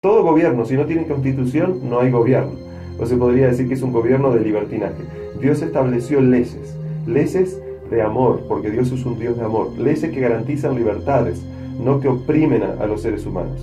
Todo gobierno, si no tiene constitución, no hay gobierno. O se podría decir que es un gobierno de libertinaje. Dios estableció leyes de amor, porque Dios es un Dios de amor. Leyes que garantizan libertades, no que oprimen a los seres humanos.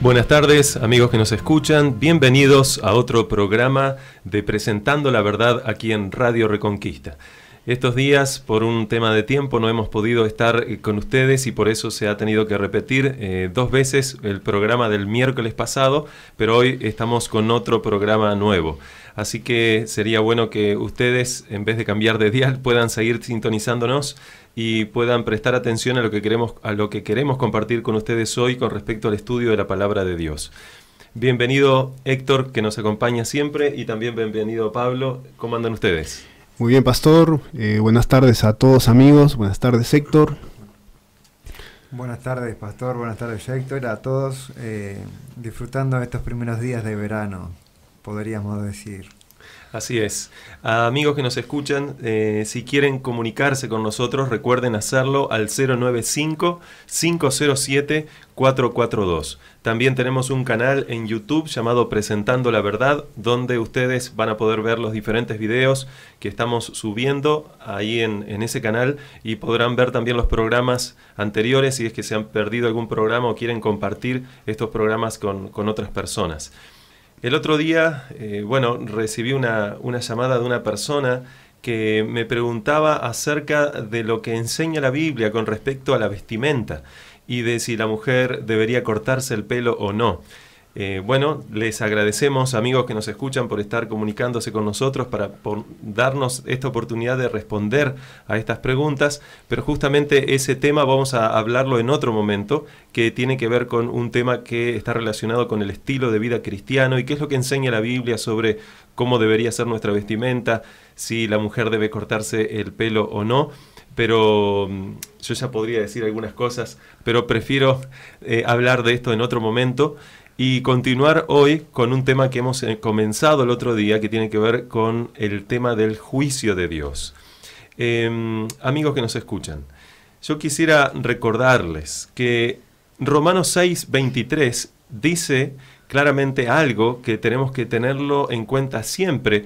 Buenas tardes, amigos que nos escuchan. Bienvenidos a otro programa de Presentando la Verdad aquí en Radio Reconquista. Estos días, por un tema de tiempo, no hemos podido estar con ustedes y por eso se ha tenido que repetir 2 veces el programa del miércoles pasado, pero hoy estamos con otro programa nuevo. Así que sería bueno que ustedes, en vez de cambiar de dial, puedan seguir sintonizándonos y puedan prestar atención a lo que queremos compartir con ustedes hoy con respecto al estudio de la Palabra de Dios. Bienvenido Héctor, que nos acompaña siempre, y también bienvenido Pablo. ¿Cómo andan ustedes? Muy bien, Pastor. Buenas tardes a todos, amigos. Buenas tardes, Héctor. Buenas tardes, Pastor. Buenas tardes, Héctor. A todos, disfrutando de estos primeros días de verano, podríamos decir. Así es. A amigos que nos escuchan, si quieren comunicarse con nosotros, recuerden hacerlo al 095-507-442. También tenemos un canal en YouTube llamado Presentando la Verdad, donde ustedes van a poder ver los diferentes videos que estamos subiendo ahí en ese canal, y podrán ver también los programas anteriores si es que se han perdido algún programa o quieren compartir estos programas con otras personas. El otro día, recibí una llamada de una persona que me preguntaba acerca de lo que enseña la Biblia con respecto a la vestimenta y de si la mujer debería cortarse el pelo o no. Les agradecemos, amigos que nos escuchan, por estar comunicándose con nosotros por darnos esta oportunidad de responder a estas preguntas, pero justamente ese tema vamos a hablarlo en otro momento, que tiene que ver con un tema que está relacionado con el estilo de vida cristiano y qué es lo que enseña la Biblia sobre cómo debería ser nuestra vestimenta, si la mujer debe cortarse el pelo o no. Pero yo ya podría decir algunas cosas, pero prefiero hablar de esto en otro momento y continuar hoy con un tema que hemos comenzado el otro día, que tiene que ver con el tema del juicio de Dios. Amigos que nos escuchan, yo quisiera recordarles que Romanos 6:23 dice claramente algo que tenemos que tenerlo en cuenta siempre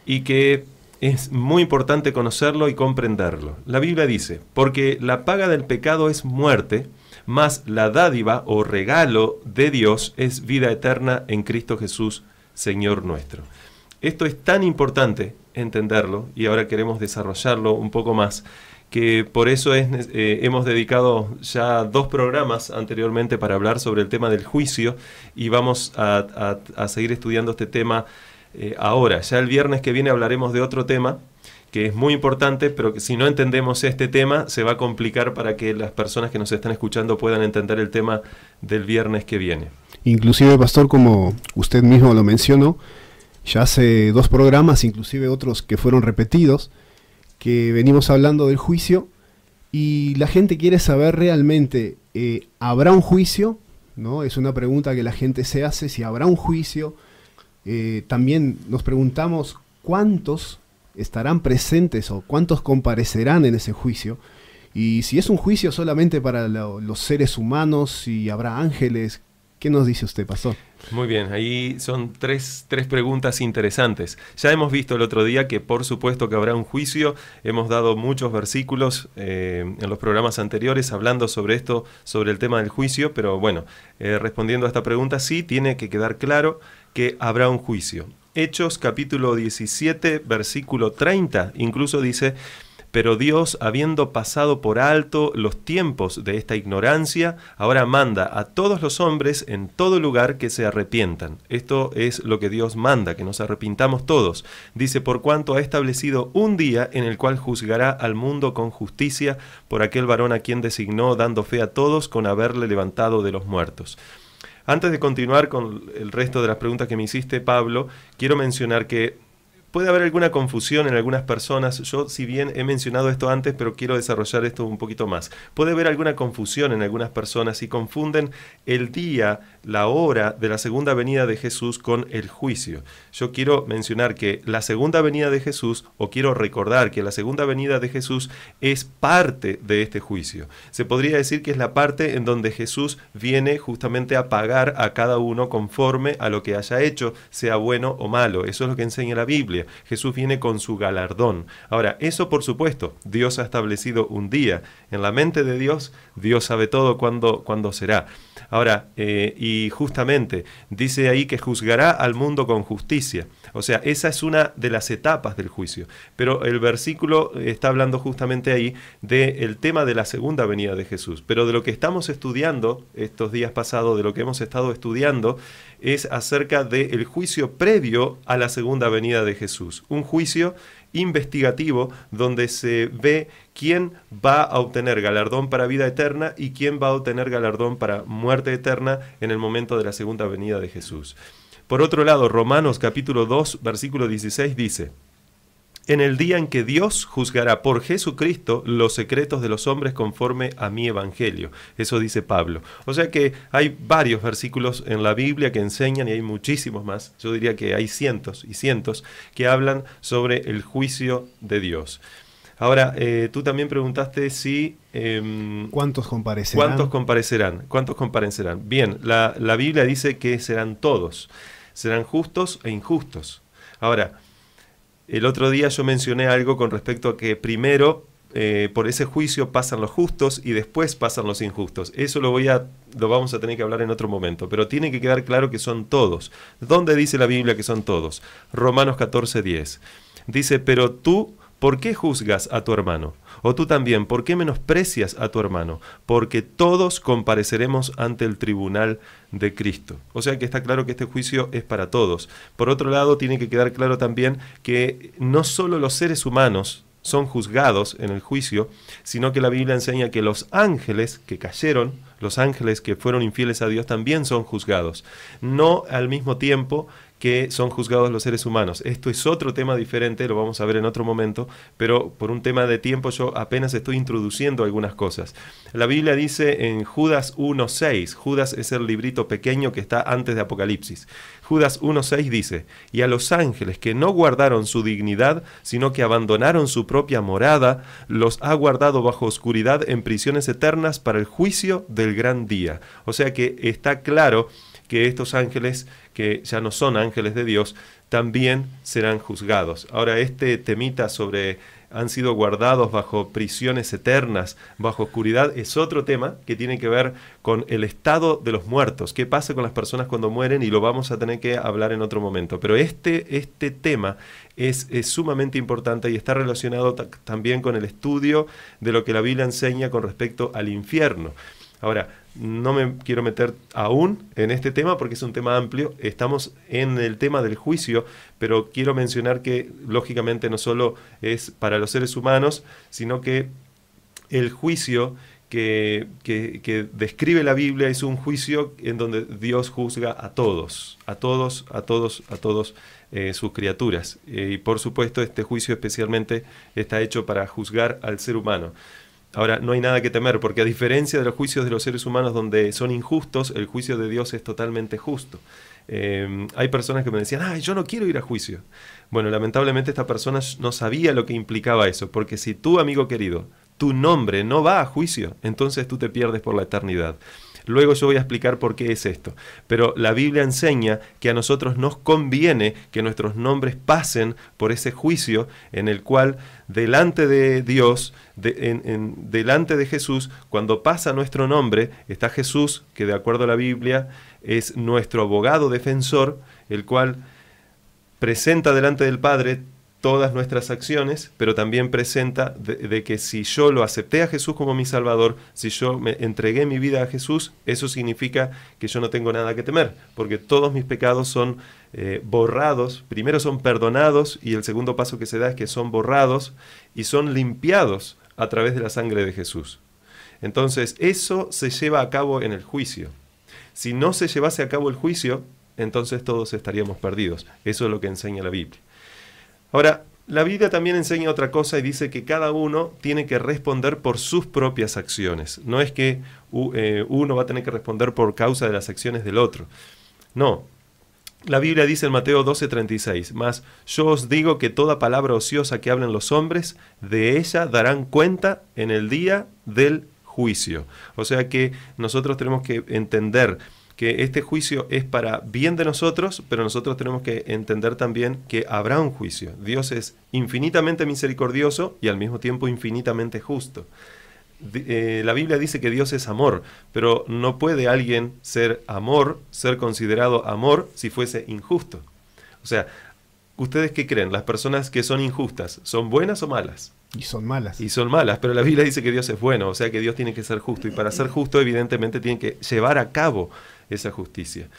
y que es muy importante conocerlo y comprenderlo. La Biblia dice: porque la paga del pecado es muerte, mas la dádiva o regalo de Dios es vida eterna en Cristo Jesús, Señor nuestro. Esto es tan importante entenderlo, y ahora queremos desarrollarlo un poco más, que por eso hemos dedicado ya 2 programas anteriormente para hablar sobre el tema del juicio, y vamos a seguir estudiando este tema ahora. Ya el viernes que viene hablaremos de otro tema que es muy importante, pero que si no entendemos este tema se va a complicar para que las personas que nos están escuchando puedan entender el tema del viernes que viene. Inclusive, Pastor, como usted mismo lo mencionó, ya hace 2 programas, inclusive otros que fueron repetidos, que venimos hablando del juicio, y la gente quiere saber realmente, ¿habrá un juicio? ¿No? Es una pregunta que la gente se hace, si habrá un juicio. También nos preguntamos cuántos estarán presentes o cuántos comparecerán en ese juicio, y si es un juicio solamente para los seres humanos, si habrá ángeles. ¿Qué nos dice usted, Pastor? Muy bien, ahí son tres preguntas interesantes. Ya hemos visto el otro día que por supuesto que habrá un juicio. Hemos dado muchos versículos en los programas anteriores hablando sobre esto, sobre el tema del juicio, pero bueno, respondiendo a esta pregunta, sí tiene que quedar claro que habrá un juicio. Hechos capítulo 17, versículo 30, incluso dice: pero Dios, habiendo pasado por alto los tiempos de esta ignorancia, ahora manda a todos los hombres en todo lugar que se arrepientan. Esto es lo que Dios manda, que nos arrepintamos todos. Dice: por cuanto ha establecido un día en el cual juzgará al mundo con justicia por aquel varón a quien designó, dando fe a todos con haberle levantado de los muertos. Antes de continuar con el resto de las preguntas que me hiciste, Pablo, quiero mencionar que puede haber alguna confusión en algunas personas. Yo, si bien he mencionado esto antes, pero quiero desarrollar esto un poquito más. Puede haber alguna confusión en algunas personas y confunden el día, la hora de la segunda venida de Jesús con el juicio. Yo quiero mencionar que la segunda venida de Jesús, o quiero recordar que la segunda venida de Jesús es parte de este juicio. Se podría decir que es la parte en donde Jesús viene justamente a pagar a cada uno conforme a lo que haya hecho, sea bueno o malo. Eso es lo que enseña la Biblia. Jesús viene con su galardón. Ahora, eso por supuesto, Dios ha establecido un día. En la mente de Dios, Dios sabe todo cuándo será. Ahora, y justamente dice ahí que juzgará al mundo con justicia. O sea, esa es una de las etapas del juicio. Pero el versículo está hablando justamente ahí del tema de la segunda venida de Jesús. Pero de lo que estamos estudiando estos días pasados, de lo que hemos estado estudiando, es acerca del juicio previo a la segunda venida de Jesús. Un juicio investigativo donde se ve quién va a obtener galardón para vida eterna y quién va a obtener galardón para muerte eterna en el momento de la segunda venida de Jesús. Por otro lado, Romanos capítulo 2, versículo 16 dice: en el día en que Dios juzgará por Jesucristo los secretos de los hombres conforme a mi evangelio. Eso dice Pablo. O sea que hay varios versículos en la Biblia que enseñan, y hay muchísimos más, yo diría que hay cientos y cientos, que hablan sobre el juicio de Dios. Ahora, tú también preguntaste si... ¿cuántos comparecerán? ¿Cuántos comparecerán? Bien, la Biblia dice que serán todos. Serán justos e injustos. Ahora, el otro día yo mencioné algo con respecto a que primero por ese juicio pasan los justos y después pasan los injustos. Eso lo vamos a tener que hablar en otro momento, pero tiene que quedar claro que son todos. ¿Dónde dice la Biblia que son todos? Romanos 14:10. Dice: pero tú, ¿por qué juzgas a tu hermano? O tú también, ¿por qué menosprecias a tu hermano? Porque todos compareceremos ante el tribunal de Cristo. O sea que está claro que este juicio es para todos. Por otro lado, tiene que quedar claro también que no solo los seres humanos son juzgados en el juicio, sino que la Biblia enseña que los ángeles que cayeron, los ángeles que fueron infieles a Dios, también son juzgados. No al mismo tiempo que son juzgados los seres humanos. Esto es otro tema diferente, lo vamos a ver en otro momento, pero por un tema de tiempo yo apenas estoy introduciendo algunas cosas. La Biblia dice en Judas 1:6, Judas es el librito pequeño que está antes de Apocalipsis. Judas 1:6 dice: y a los ángeles que no guardaron su dignidad, sino que abandonaron su propia morada, los ha guardado bajo oscuridad en prisiones eternas para el juicio del gran día. O sea que está claro que estos ángeles, que ya no son ángeles de Dios, también serán juzgados. Ahora, este temita sobre han sido guardados bajo prisiones eternas, bajo oscuridad, es otro tema que tiene que ver con el estado de los muertos. ¿Qué pasa con las personas cuando mueren? Y lo vamos a tener que hablar en otro momento. Pero este tema es sumamente importante y está relacionado también con el estudio de lo que la Biblia enseña con respecto al infierno. Ahora, no me quiero meter aún en este tema porque es un tema amplio. Estamos en el tema del juicio, pero quiero mencionar que lógicamente no solo es para los seres humanos, sino que el juicio que describe la Biblia es un juicio en donde Dios juzga a todos sus criaturas. Y por supuesto este juicio especialmente está hecho para juzgar al ser humano. Ahora, no hay nada que temer, porque a diferencia de los juicios de los seres humanos donde son injustos, el juicio de Dios es totalmente justo. Hay personas que me decían: ¡ay, yo no quiero ir a juicio! Bueno, lamentablemente esta persona no sabía lo que implicaba eso, porque si tú, amigo querido, tu nombre no va a juicio, entonces tú te pierdes por la eternidad. Luego yo voy a explicar por qué es esto. Pero la Biblia enseña que a nosotros nos conviene que nuestros nombres pasen por ese juicio en el cual delante de Dios, delante de Jesús, cuando pasa nuestro nombre, está Jesús, que de acuerdo a la Biblia es nuestro abogado defensor, el cual presenta delante del Padre todas nuestras acciones, pero también presenta de que si yo lo acepté a Jesús como mi Salvador, si yo me entregué mi vida a Jesús, eso significa que yo no tengo nada que temer, porque todos mis pecados son borrados, primero son perdonados y el segundo paso que se da es que son borrados y son limpiados a través de la sangre de Jesús. Entonces eso se lleva a cabo en el juicio. Si no se llevase a cabo el juicio, entonces todos estaríamos perdidos. Eso es lo que enseña la Biblia. Ahora, la Biblia también enseña otra cosa y dice que cada uno tiene que responder por sus propias acciones. No es que uno va a tener que responder por causa de las acciones del otro. No. La Biblia dice en Mateo 12:36, mas yo os digo que toda palabra ociosa que hablen los hombres, de ella darán cuenta en el día del juicio. O sea que nosotros tenemos que entender que este juicio es para bien de nosotros, pero nosotros tenemos que entender también que habrá un juicio. Dios es infinitamente misericordioso y al mismo tiempo infinitamente justo. La Biblia dice que Dios es amor, pero no puede alguien ser amor, ser considerado amor, si fuese injusto. O sea, ¿ustedes qué creen? ¿Las personas que son injustas son buenas o malas? Y son malas. Y son malas, pero la Biblia dice que Dios es bueno, o sea que Dios tiene que ser justo, y para ser justo evidentemente tiene que llevar a cabo esa justicia.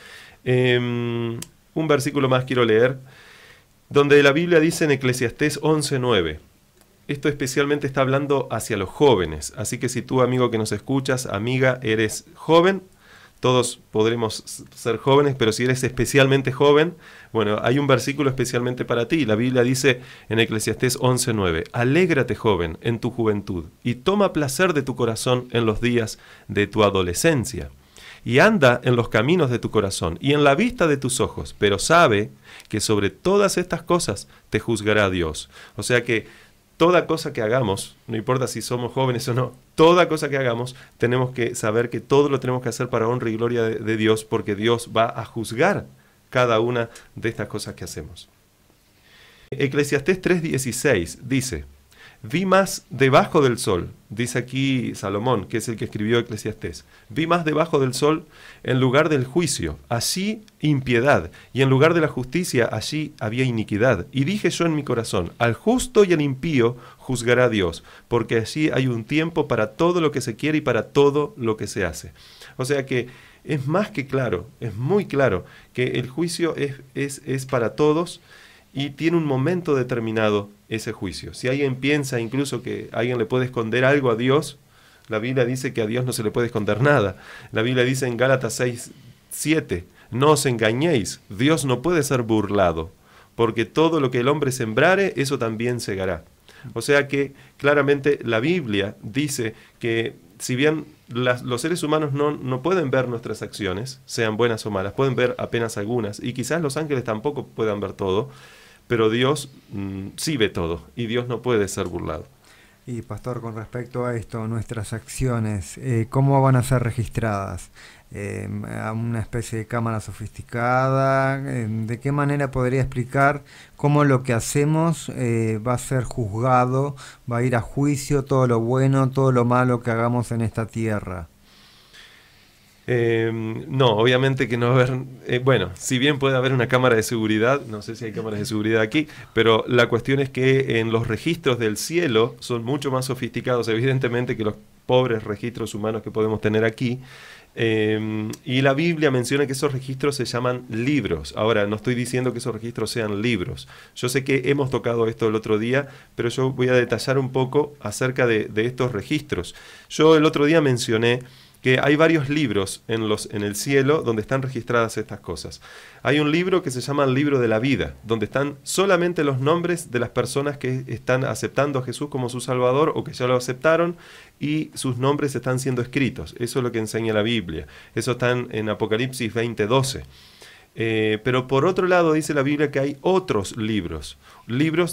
Un versículo más quiero leer, donde la Biblia dice en Eclesiastés 11:9, esto especialmente está hablando hacia los jóvenes, así que si tú, amigo que nos escuchas, amiga, eres joven, todos podremos ser jóvenes, pero si eres especialmente joven, bueno, hay un versículo especialmente para ti. La Biblia dice en Eclesiastés 11:9, alégrate, joven, en tu juventud, y toma placer de tu corazón en los días de tu adolescencia, y anda en los caminos de tu corazón, y en la vista de tus ojos, pero sabe que sobre todas estas cosas te juzgará Dios. O sea que toda cosa que hagamos, no importa si somos jóvenes o no, toda cosa que hagamos, tenemos que saber que todo lo tenemos que hacer para honra y gloria de Dios, porque Dios va a juzgar cada una de estas cosas que hacemos. Eclesiastés 3:16 dice, vi más debajo del sol, dice aquí Salomón, que es el que escribió Eclesiastés, vi más debajo del sol en lugar del juicio, allí impiedad, y en lugar de la justicia, allí había iniquidad. Y dije yo en mi corazón, al justo y al impío juzgará Dios, porque allí hay un tiempo para todo lo que se quiere y para todo lo que se hace. O sea que es más que claro, es muy claro, que el juicio es para todos, y tiene un momento determinado ese juicio. Si alguien piensa incluso que alguien le puede esconder algo a Dios, la Biblia dice que a Dios no se le puede esconder nada. La Biblia dice en Gálatas 6:7, no os engañéis, Dios no puede ser burlado, porque todo lo que el hombre sembrare, eso también segará. O sea que claramente la Biblia dice que si bien los seres humanos no pueden ver nuestras acciones, sean buenas o malas, pueden ver apenas algunas, y quizás los ángeles tampoco puedan ver todo, pero Dios sí ve todo, y Dios no puede ser burlado. Y pastor, con respecto a esto, nuestras acciones, ¿cómo van a ser registradas? ¿A una especie de cámara sofisticada? ¿De qué manera podría explicar cómo lo que hacemos va a ser juzgado, va a ir a juicio, todo lo bueno, todo lo malo que hagamos en esta tierra? No, obviamente que no va a haber, bueno, si bien puede haber una cámara de seguridad, no sé si hay cámaras de seguridad aquí, pero la cuestión es que en los registros del cielo son mucho más sofisticados, evidentemente, que los pobres registros humanos que podemos tener aquí. Y la Biblia menciona que esos registros se llaman libros. Ahora, no estoy diciendo que esos registros sean libros. Yo sé que hemos tocado esto el otro día, pero yo voy a detallar un poco acerca de estos registros. Yo el otro día mencioné que hay varios libros en el cielo donde están registradas estas cosas. Hay un libro que se llama el libro de la vida, donde están solamente los nombres de las personas que están aceptando a Jesús como su Salvador o que ya lo aceptaron, y sus nombres están siendo escritos. Eso es lo que enseña la Biblia. Eso está en Apocalipsis 20:12. Pero por otro lado dice la Biblia que hay otros libros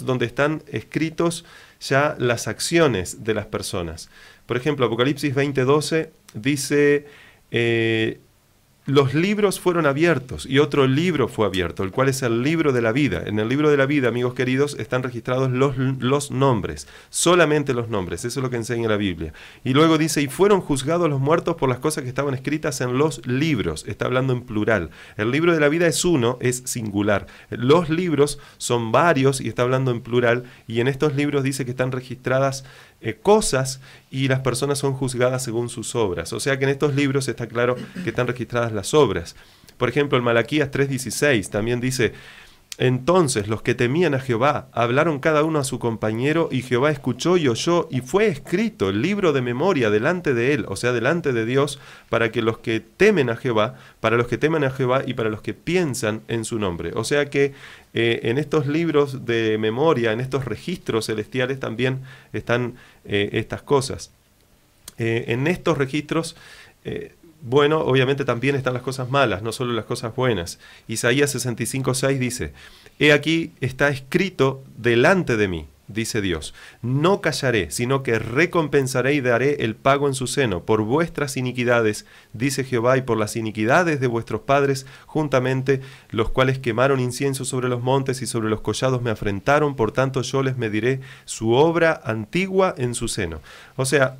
donde están escritos ya las acciones de las personas. Por ejemplo, Apocalipsis 20:12 dice, los libros fueron abiertos y otro libro fue abierto, el cual es el libro de la vida. En el libro de la vida, amigos queridos, están registrados los nombres, solamente los nombres. Eso es lo que enseña la Biblia. Y luego dice, y fueron juzgados los muertos por las cosas que estaban escritas en los libros. Está hablando en plural. El libro de la vida es uno, es singular. Los libros son varios y está hablando en plural. Y en estos libros dice que están registradas cosas, y las personas son juzgadas según sus obras. O sea que en estos libros está claro que están registradas las obras. Por ejemplo, en Malaquías 3:16 también dice, Entonces los que temían a Jehová hablaron cada uno a su compañero, y Jehová escuchó y oyó, y fue escrito el libro de memoria delante de él, o sea, delante de Dios, para que los que temen a Jehová, para los que temen a Jehová y para los que piensan en su nombre. O sea que en estos libros de memoria, en estos registros celestiales también están estas cosas. En estos registros, bueno, obviamente también están las cosas malas, no solo las cosas buenas. Isaías 65:6 dice: He aquí está escrito delante de mí, dice Dios, no callaré, sino que recompensaré y daré el pago en su seno, por vuestras iniquidades, dice Jehová, y por las iniquidades de vuestros padres, juntamente, los cuales quemaron incienso sobre los montes y sobre los collados me afrentaron, por tanto yo les mediré su obra antigua en su seno. O sea,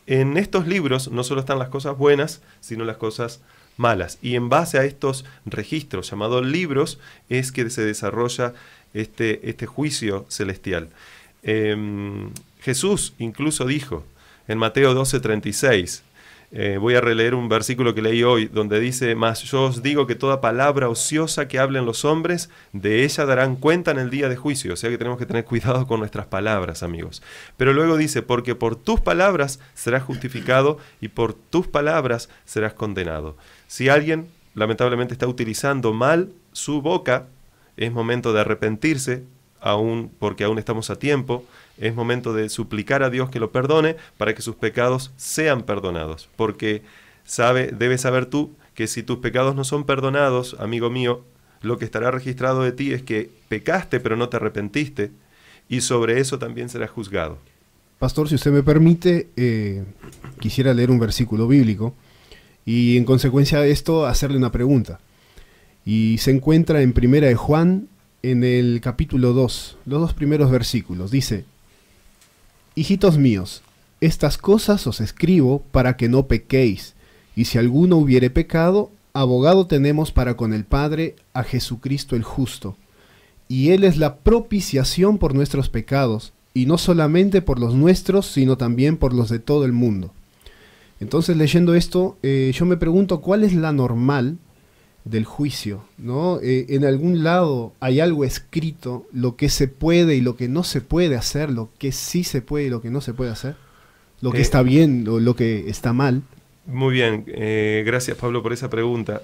en estos libros no solo están las cosas buenas, sino las cosas malas. Y en base a estos registros llamados libros es que se desarrolla este juicio celestial. Jesús incluso dijo en Mateo 12:36, voy a releer un versículo que leí hoy, donde dice: Mas yo os digo que toda palabra ociosa que hablen los hombres, de ella darán cuenta en el día de juicio. O sea que tenemos que tener cuidado con nuestras palabras, amigos. Pero luego dice: porque por tus palabras serás justificado y por tus palabras serás condenado. Si alguien lamentablemente está utilizando mal su boca, es momento de arrepentirse, porque aún estamos a tiempo. Es momento de suplicar a Dios que lo perdone para que sus pecados sean perdonados. Porque debes saber tú que si tus pecados no son perdonados, amigo mío, lo que estará registrado de ti es que pecaste pero no te arrepentiste, y sobre eso también serás juzgado. Pastor, si usted me permite, quisiera leer un versículo bíblico y en consecuencia de esto hacerle una pregunta. Y se encuentra en Primera de Juan, en el capítulo 2, los 2 primeros versículos. Dice: Hijitos míos, estas cosas os escribo para que no pequéis, y si alguno hubiere pecado, abogado tenemos para con el Padre, a Jesucristo el justo. Y Él es la propiciación por nuestros pecados, y no solamente por los nuestros, sino también por los de todo el mundo. Entonces, leyendo esto, yo me pregunto, ¿cuál es la normal del juicio, ¿no? En algún lado hay algo escrito, lo que se puede y lo que no se puede hacer, lo que sí se puede y lo que no se puede hacer, lo que está bien o lo que está mal. Muy bien, gracias Pablo por esa pregunta.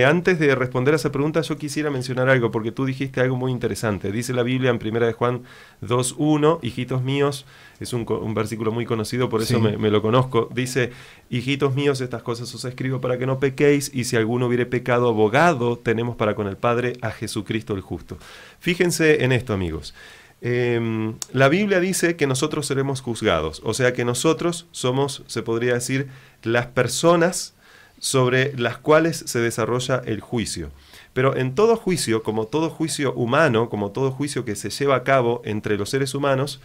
Antes de responder a esa pregunta, yo quisiera mencionar algo, porque tú dijiste algo muy interesante. Dice la Biblia en 1 de Juan 2:1, hijitos míos, es un versículo muy conocido, por eso Sí. me lo conozco. Dice: hijitos míos, estas cosas os escribo para que no pequéis, y si alguno hubiere pecado, abogado tenemos para con el Padre, a Jesucristo el justo. Fíjense en esto, amigos. La Biblia dice que nosotros seremos juzgados, o sea que nosotros somos, se podría decir, las personas sobre las cuales se desarrolla el juicio. Pero en todo juicio, como todo juicio humano, como todo juicio que se lleva a cabo entre los seres humanos,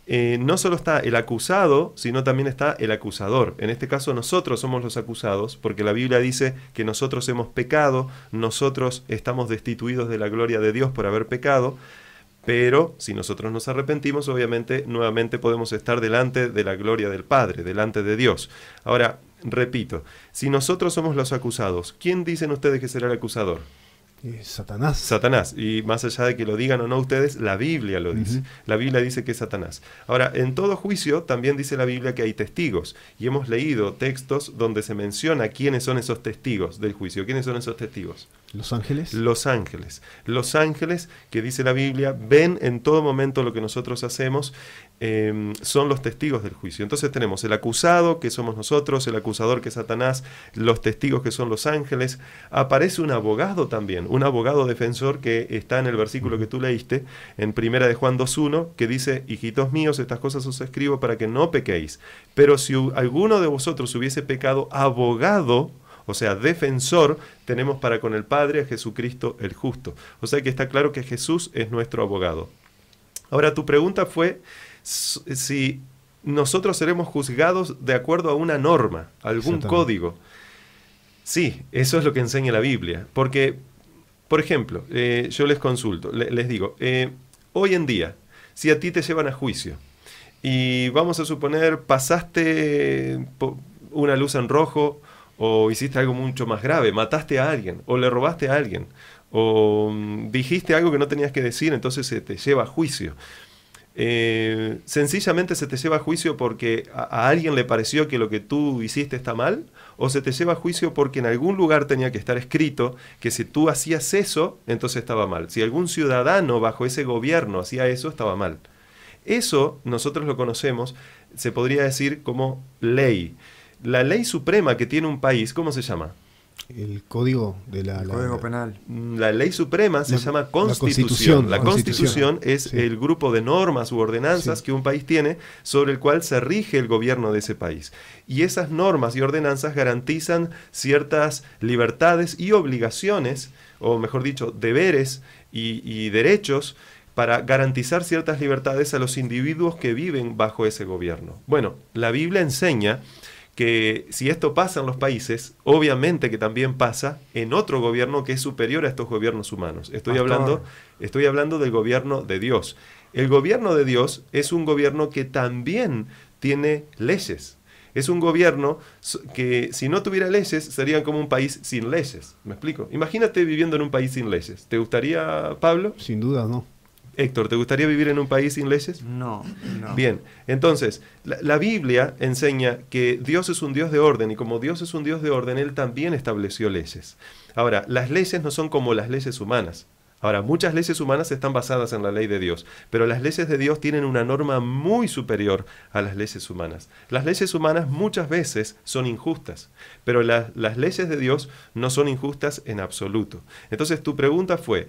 no solo está el acusado, sino también está el acusador. En este caso nosotros somos los acusados, porque la Biblia dice que nosotros hemos pecado, nosotros estamos destituidos de la gloria de Dios por haber pecado. Pero si nosotros nos arrepentimos, obviamente nuevamente podemos estar delante de la gloria del Padre, delante de Dios. Ahora, repito, si nosotros somos los acusados, ¿quién dicen ustedes que será el acusador? Satanás. Satanás. Y más allá de que lo digan o no ustedes, la Biblia lo dice. La Biblia dice que es Satanás. Ahora, en todo juicio también dice la Biblia que hay testigos. Y hemos leído textos donde se menciona quiénes son esos testigos del juicio. ¿Quiénes son esos testigos? ¿Los ángeles? Los ángeles. Los ángeles, que dice la Biblia, ven en todo momento lo que nosotros hacemos, son los testigos del juicio. Entonces tenemos el acusado, que somos nosotros, el acusador, que es Satanás, los testigos, que son los ángeles. Aparece un abogado también, un abogado defensor, que está en el versículo que tú leíste, en 1 de Juan 2:1, que dice: hijitos míos, estas cosas os escribo para que no pequéis. Pero si alguno de vosotros hubiese pecado, abogado, o sea, defensor, tenemos para con el Padre, a Jesucristo el justo. O sea que está claro que Jesús es nuestro abogado. Ahora, tu pregunta fue si nosotros seremos juzgados de acuerdo a una norma, algún código. Sí, eso es lo que enseña la Biblia. Porque, por ejemplo, yo les consulto, les digo, hoy en día, si a ti te llevan a juicio, y vamos a suponer, pasaste una luz en rojo, o hiciste algo mucho más grave, mataste a alguien, o le robaste a alguien, o dijiste algo que no tenías que decir, entonces se te lleva a juicio. Sencillamente se te lleva a juicio porque a alguien le pareció que lo que tú hiciste está mal, o se te lleva a juicio porque en algún lugar tenía que estar escrito que si tú hacías eso, entonces estaba mal. Si algún ciudadano bajo ese gobierno hacía eso, estaba mal. Eso nosotros lo conocemos, se podría decir como ley. La ley suprema que tiene un país, ¿cómo se llama? El código de el Código Penal. La ley suprema se llama Constitución. La Constitución es sí, el grupo de normas u ordenanzas sí, que un país tiene sobre el cual se rige el gobierno de ese país. Y esas normas y ordenanzas garantizan ciertas libertades y obligaciones, o mejor dicho, deberes y derechos para garantizar ciertas libertades a los individuos que viven bajo ese gobierno. Bueno, la Biblia enseña que si esto pasa en los países, obviamente que también pasa en otro gobierno que es superior a estos gobiernos humanos. Estoy hablando del gobierno de Dios. El gobierno de Dios es un gobierno que también tiene leyes. Es un gobierno que si no tuviera leyes sería como un país sin leyes. ¿Me explico? Imagínate viviendo en un país sin leyes. ¿Te gustaría, Pablo? Sin duda, no. Héctor, ¿te gustaría vivir en un país sin leyes? No. Bien, entonces, la Biblia enseña que Dios es un Dios de orden, y como Dios es un Dios de orden, Él también estableció leyes. Ahora, las leyes no son como las leyes humanas. Ahora, muchas leyes humanas están basadas en la ley de Dios, pero las leyes de Dios tienen una norma muy superior a las leyes humanas. Las leyes humanas muchas veces son injustas, pero las leyes de Dios no son injustas en absoluto. Entonces, tu pregunta fue: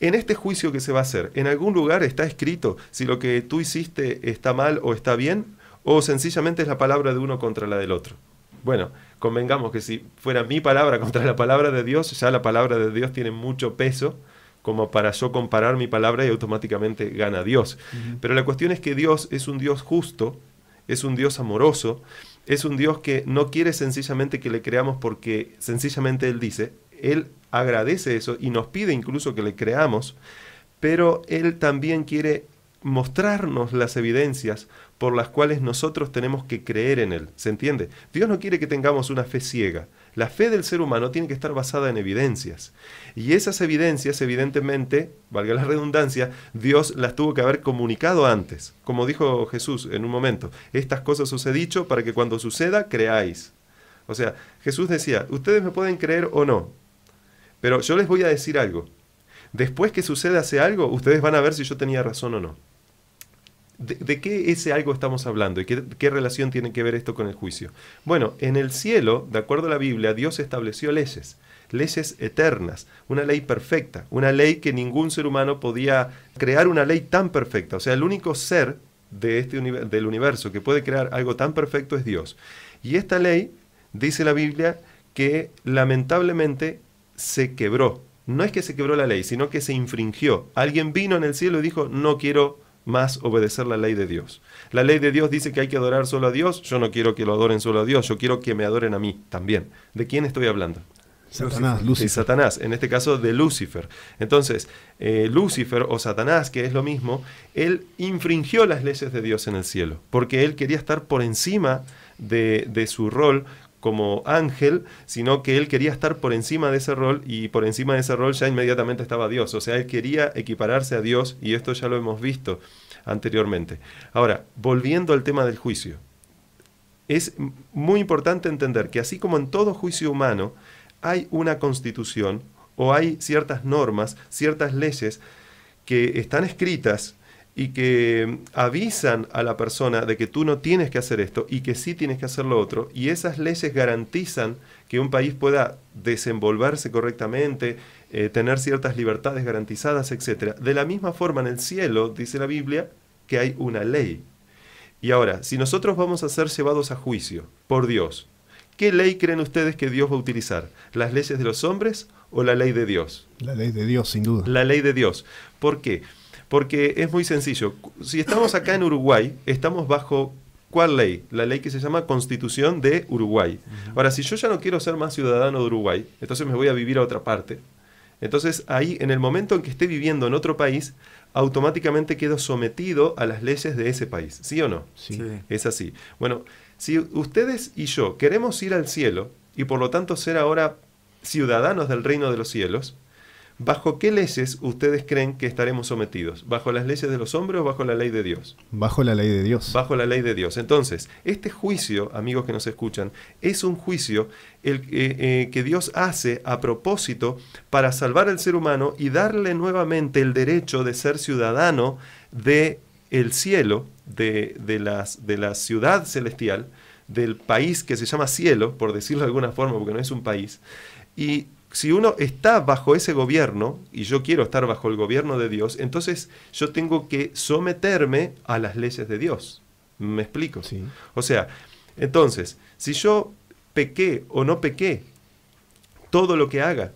en este juicio que se va a hacer, ¿en algún lugar está escrito si lo que tú hiciste está mal o está bien? ¿O sencillamente es la palabra de uno contra la del otro? Bueno, convengamos que si fuera mi palabra contra la palabra de Dios, ya la palabra de Dios tiene mucho peso como para yo comparar mi palabra y automáticamente gana Dios. Pero la cuestión es que Dios es un Dios justo, es un Dios amoroso, es un Dios que no quiere sencillamente que le creamos porque sencillamente Él dice. Él agradece eso y nos pide incluso que le creamos, pero Él también quiere mostrarnos las evidencias por las cuales nosotros tenemos que creer en Él. ¿Se entiende? Dios no quiere que tengamos una fe ciega. La fe del ser humano tiene que estar basada en evidencias. Y esas evidencias, evidentemente, valga la redundancia, Dios las tuvo que haber comunicado antes. Como dijo Jesús en un momento: estas cosas os he dicho para que cuando suceda, creáis. O sea, Jesús decía: ustedes me pueden creer o no, pero yo les voy a decir algo. Después que suceda ese algo, ustedes van a ver si yo tenía razón o no. ¿De qué ese algo estamos hablando? ¿Y qué relación tiene que ver esto con el juicio? Bueno, en el cielo, de acuerdo a la Biblia, Dios estableció leyes eternas, una ley perfecta, una ley que ningún ser humano podía crear, una ley tan perfecta. O sea, el único ser del universo que puede crear algo tan perfecto es Dios. Y esta ley, dice la Biblia, que lamentablemente se quebró. No es que se quebró la ley, sino que se infringió. Alguien vino en el cielo y dijo: no quiero más obedecer la ley de Dios. La ley de Dios dice que hay que adorar solo a Dios. Yo no quiero que lo adoren solo a Dios, yo quiero que me adoren a mí también. ¿De quién estoy hablando? Satanás, De Lucifer. Satanás, en este caso de Lucifer. Entonces, Lucifer o Satanás, que es lo mismo, él infringió las leyes de Dios en el cielo, porque él quería estar por encima de su rol como ángel, sino que él quería estar por encima de ese rol, y por encima de ese rol ya inmediatamente estaba Dios. O sea, él quería equipararse a Dios, y esto ya lo hemos visto anteriormente. Ahora, volviendo al tema del juicio, es muy importante entender que así como en todo juicio humano hay una constitución o hay ciertas normas, ciertas leyes que están escritas y que avisan a la persona de que tú no tienes que hacer esto y que sí tienes que hacer lo otro, y esas leyes garantizan que un país pueda desenvolverse correctamente, tener ciertas libertades garantizadas, etc. De la misma forma, en el cielo, dice la Biblia, que hay una ley. Y ahora, si nosotros vamos a ser llevados a juicio por Dios, ¿qué ley creen ustedes que Dios va a utilizar? ¿Las leyes de los hombres o la ley de Dios? La ley de Dios, sin duda. La ley de Dios. ¿Por qué? Porque es muy sencillo. Si estamos acá en Uruguay, estamos bajo ¿cuál ley? La ley que se llama Constitución de Uruguay. Ahora, si yo ya no quiero ser más ciudadano de Uruguay, entonces me voy a vivir a otra parte. Entonces ahí, en el momento en que esté viviendo en otro país, automáticamente quedo sometido a las leyes de ese país. ¿Sí o no? Sí. Es así. Bueno, si ustedes y yo queremos ir al cielo y por lo tanto ser ahora ciudadanos del reino de los cielos, ¿Bajo qué leyes ustedes creen que estaremos sometidos? ¿Bajo las leyes de los hombres o bajo la ley de Dios? Bajo la ley de Dios. Bajo la ley de Dios. Entonces, este juicio, amigos que nos escuchan, es un juicio que Dios hace a propósito para salvar al ser humano y darle nuevamente el derecho de ser ciudadano del cielo, de la ciudad celestial, del país que se llama cielo, por decirlo de alguna forma, porque no es un país. Y si uno está bajo ese gobierno, y yo quiero estar bajo el gobierno de Dios, entonces yo tengo que someterme a las leyes de Dios. ¿Me explico? Sí. O sea, entonces, si yo pequé o no pequé, todo lo que haga,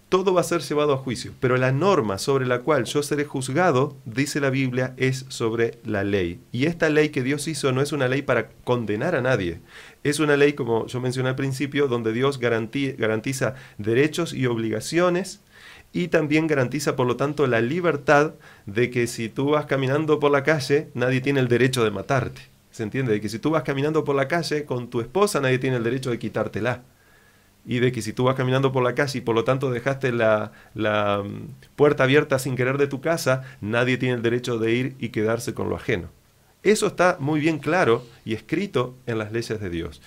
todo va a ser llevado a juicio. Pero la norma sobre la cual yo seré juzgado, dice la Biblia, es sobre la ley. Y esta ley que Dios hizo no es una ley para condenar a nadie. Es una ley, como yo mencioné al principio, donde Dios garantiza derechos y obligaciones y también garantiza, por lo tanto, la libertad de que si tú vas caminando por la calle, nadie tiene el derecho de matarte. ¿Se entiende? De que si tú vas caminando por la calle con tu esposa, nadie tiene el derecho de quitártela. Y de que si tú vas caminando por la calle y por lo tanto dejaste la puerta abierta sin querer de tu casa, nadie tiene el derecho de ir y quedarse con lo ajeno. Eso está muy bien claro y escrito en las leyes de Dios.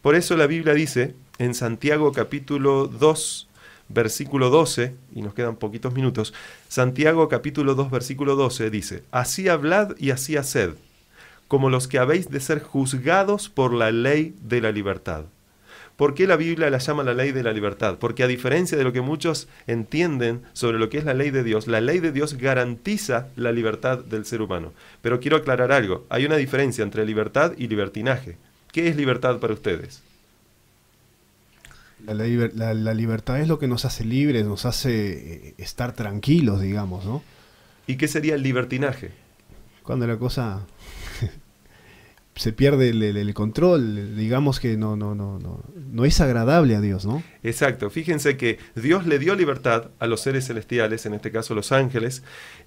Por eso la Biblia dice en Santiago capítulo 2, versículo 12, y nos quedan poquitos minutos, Santiago capítulo 2, versículo 12 dice: así hablad y así haced, como los que habéis de ser juzgados por la ley de la libertad. ¿Por qué la Biblia la llama la ley de la libertad? Porque a diferencia de lo que muchos entienden sobre lo que es la ley de Dios garantiza la libertad del ser humano. Pero quiero aclarar algo. Hay una diferencia entre libertad y libertinaje. ¿Qué es libertad para ustedes? La libertad es lo que nos hace libres, nos hace estar tranquilos, digamos, ¿no? ¿Y qué sería el libertinaje? Cuando la cosa se pierde el control, digamos que no es agradable a Dios, ¿no? Exacto. Fíjense que Dios le dio libertad a los seres celestiales, en este caso los ángeles,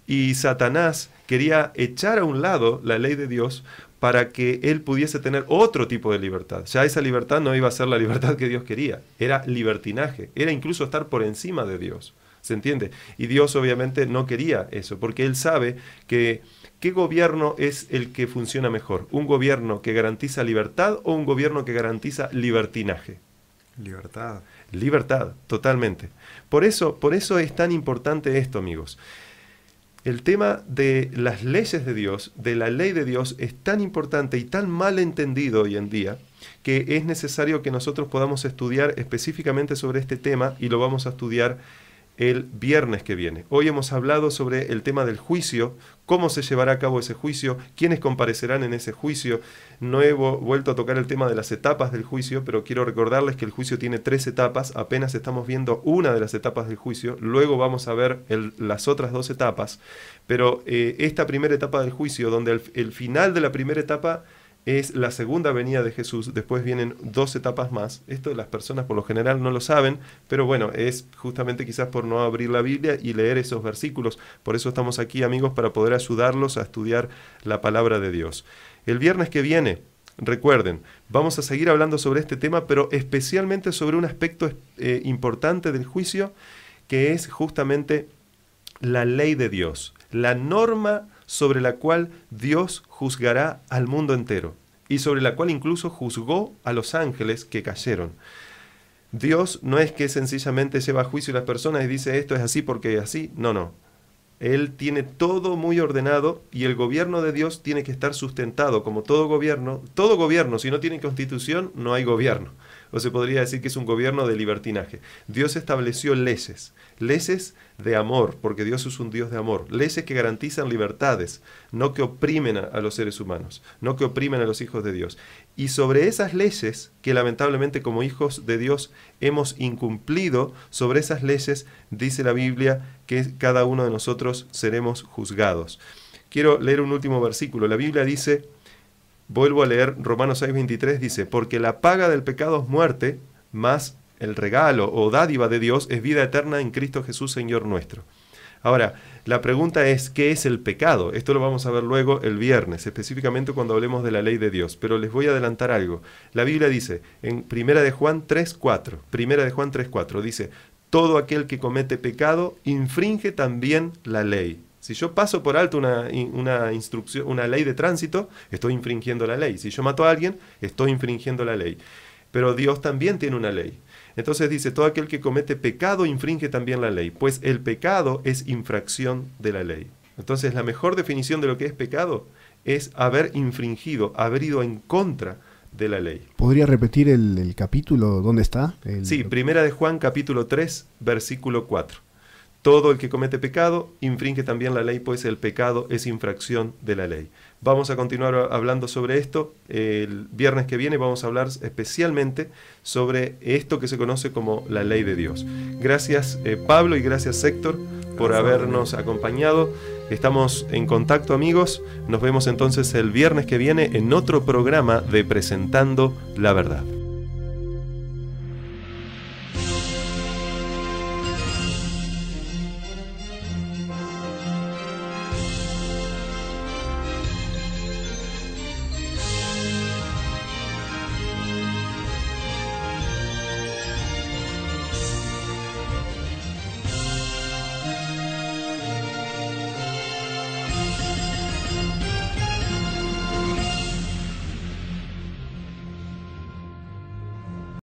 y Satanás quería echar a un lado la ley de Dios para que él pudiese tener otro tipo de libertad. Ya esa libertad no iba a ser la libertad que Dios quería, era libertinaje, era incluso estar por encima de Dios. ¿Se entiende? Y Dios obviamente no quería eso, porque Él sabe que ¿qué gobierno es el que funciona mejor? ¿Un gobierno que garantiza libertad o un gobierno que garantiza libertinaje? Libertad. Libertad, totalmente. Por eso es tan importante esto, amigos. El tema de las leyes de Dios, de la ley de Dios, es tan importante y tan mal entendido hoy en día que es necesario que nosotros podamos estudiar específicamente sobre este tema, y lo vamos a estudiar el viernes que viene. Hoy hemos hablado sobre el tema del juicio, cómo se llevará a cabo ese juicio, quiénes comparecerán en ese juicio. No he vuelto a tocar el tema de las etapas del juicio, pero quiero recordarles que el juicio tiene 3 etapas, apenas estamos viendo una de las etapas del juicio, luego vamos a ver las otras 2 etapas, pero esta primera etapa del juicio, donde el final de la primera etapa es la segunda venida de Jesús, después vienen 2 etapas más. Esto las personas por lo general no lo saben, pero bueno, es justamente quizás por no abrir la Biblia y leer esos versículos. Por eso estamos aquí, amigos, para poder ayudarlos a estudiar la palabra de Dios. El viernes que viene, recuerden, vamos a seguir hablando sobre este tema, pero especialmente sobre un aspecto importante del juicio, que es justamente la ley de Dios, la norma sobre la cual Dios juzgará al mundo entero y sobre la cual incluso juzgó a los ángeles que cayeron. Dios no es que sencillamente lleva a juicio a las personas y dice esto es así porque es así, no. Él tiene todo muy ordenado y el gobierno de Dios tiene que estar sustentado como todo gobierno, si no tiene constitución no hay gobierno. O se podría decir que es un gobierno de libertinaje. Dios estableció leyes de amor, porque Dios es un Dios de amor, leyes que garantizan libertades, no que oprimen a los seres humanos, no que oprimen a los hijos de Dios. Y sobre esas leyes, que lamentablemente como hijos de Dios hemos incumplido, sobre esas leyes dice la Biblia que cada uno de nosotros seremos juzgados. Quiero leer un último versículo. La Biblia dice, vuelvo a leer Romanos 6:23, dice, porque la paga del pecado es muerte, mas el regalo o dádiva de Dios es vida eterna en Cristo Jesús, Señor nuestro. Ahora, la pregunta es, ¿qué es el pecado? Esto lo vamos a ver luego el viernes, específicamente cuando hablemos de la ley de Dios. Pero les voy a adelantar algo. La Biblia dice, en 1 de Juan 3:4, dice, todo aquel que comete pecado infringe también la ley. Si yo paso por alto una instrucción, una ley de tránsito, estoy infringiendo la ley. Si yo mato a alguien, estoy infringiendo la ley. Pero Dios también tiene una ley. Entonces dice, todo aquel que comete pecado infringe también la ley, pues el pecado es infracción de la ley. Entonces la mejor definición de lo que es pecado es haber infringido, haber ido en contra de la ley. ¿Podría repetir el capítulo? ¿Dónde está? Sí, Primera de Juan, capítulo 3, versículo 4. Todo el que comete pecado infringe también la ley, pues el pecado es infracción de la ley. Vamos a continuar hablando sobre esto. El viernes que viene vamos a hablar especialmente sobre esto que se conoce como la ley de Dios. Gracias Pablo y gracias Héctor por habernos acompañado. Estamos en contacto, amigos. Nos vemos entonces el viernes que viene en otro programa de Presentando la Verdad.